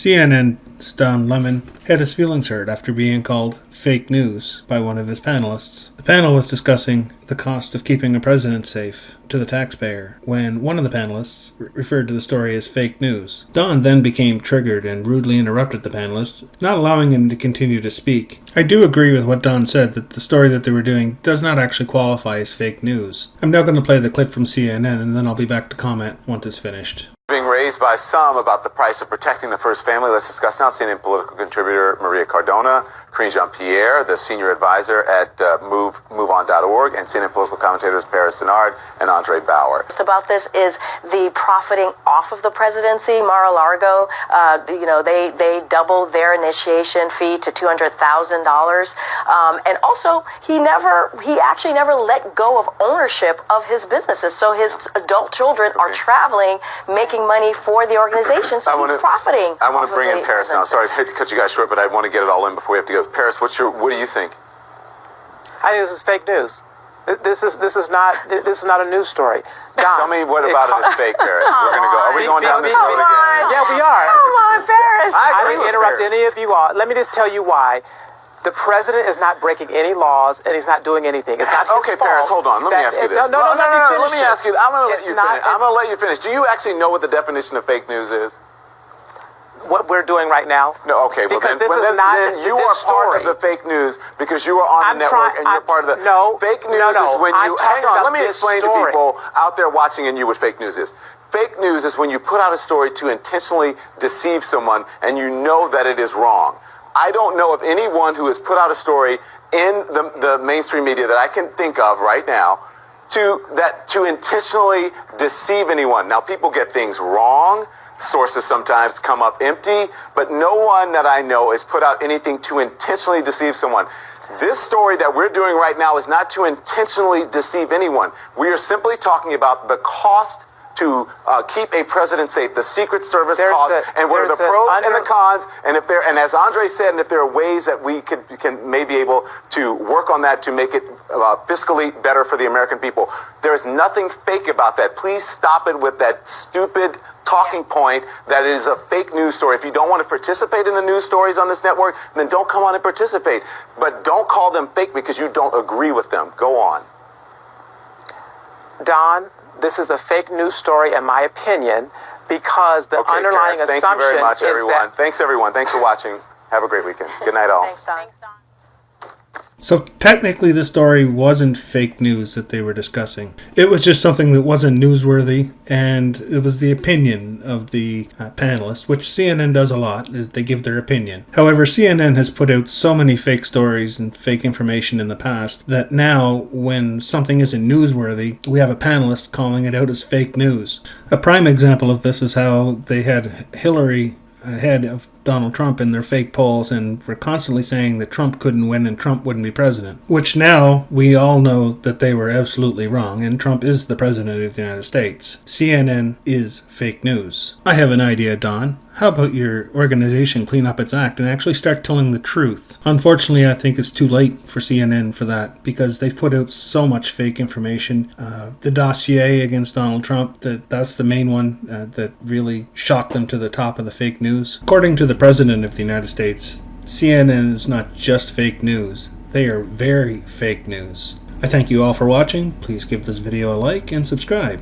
CNN's Don Lemon had his feelings hurt after being called fake news by one of his panelists. The panel was discussing the cost of keeping a president safe to the taxpayer when one of the panelists referred to the story as fake news. Don then became triggered and rudely interrupted the panelist, not allowing him to continue to speak. I do agree with what Don said, that the story that they were doing does not actually qualify as fake news. I'm now going to play the clip from CNN and then I'll be back to comment once it's finished. Being raised by some about the price of protecting the first family. Let's discuss now. CNN political contributor Maria Cardona, Karine Jean-Pierre, the senior advisor at MoveOn.org, and CNN political commentators Paris Denard and Andre Bauer. About this is the profiting off of the presidency. Mar-a-Lago, they doubled their initiation fee to $200,000, and also he actually never let go of ownership of his businesses. So his adult children are traveling, making money for the organization, so he's profiting. I want to bring in Paris now. Sorry to cut you guys short, but I want to get it all in before we have to go. Paris, what do you think? I think this is fake news. This is not a news story. Don, tell me what about it is fake, Paris. We're going to go. Are we going down this road again? Yeah, we are. Come on, Paris. I didn't interrupt any of you all. Let me just tell you why. The president is not breaking any laws, and he's not doing anything. It's not his fault. Paris, hold on. Let me ask you this. No. Let me ask you. I'm going to let you finish. I'm going to let you finish. Do you actually know what the definition of fake news is? What we're doing right now? No, okay. Well, then you are part of the fake news because you are on the network and you're part of the... Fake news is when you... Hang on, let me explain to people out there watching and you what fake news is. Fake news is when you put out a story to intentionally deceive someone and you know that it is wrong. I don't know of anyone who has put out a story in the mainstream media that I can think of right now to intentionally deceive anyone. Now, people get things wrong. Sources sometimes come up empty, but no one that I know has put out anything to intentionally deceive someone. This story that we're doing right now is not to intentionally deceive anyone. We are simply talking about the cost to keep a president safe, the Secret Service cost, and what are the pros and the cons, and as Andre said, and if there are ways that we can maybe able to work on that to make it fiscally better for the American people. There is nothing fake about that. Please stop it with that stupid talking point that it is a fake news story. If you don't want to participate in the news stories on this network, then don't come on and participate. But don't call them fake because you don't agree with them. Go on. Don, this is a fake news story, in my opinion, because the underlying Paris, assumption thank you very much, is everyone. that... Thanks, everyone. Thanks for watching. Have a great weekend. Good night, all. Thanks, Don. So technically the story wasn't fake news that they were discussing. It was just something that wasn't newsworthy, and it was the opinion of the panelist, which CNN does a lot, is they give their opinion. However, CNN has put out so many fake stories and fake information in the past that now when something isn't newsworthy, we have a panelist calling it out as fake news. A prime example of this is how they had Hillary ahead of Donald Trump in their fake polls and were constantly saying that Trump couldn't win and Trump wouldn't be president, which now we all know that they were absolutely wrong and Trump is the president of the United States. CNN is fake news. I have an idea, Don. How about your organization clean up its act and actually start telling the truth? Unfortunately, I think it's too late for CNN for that because they've put out so much fake information. The dossier against Donald Trump, that's the main one that really shocked them to the top of the fake news. According to the President of the United States, CNN is not just fake news. They are very fake news. I thank you all for watching. Please give this video a like and subscribe.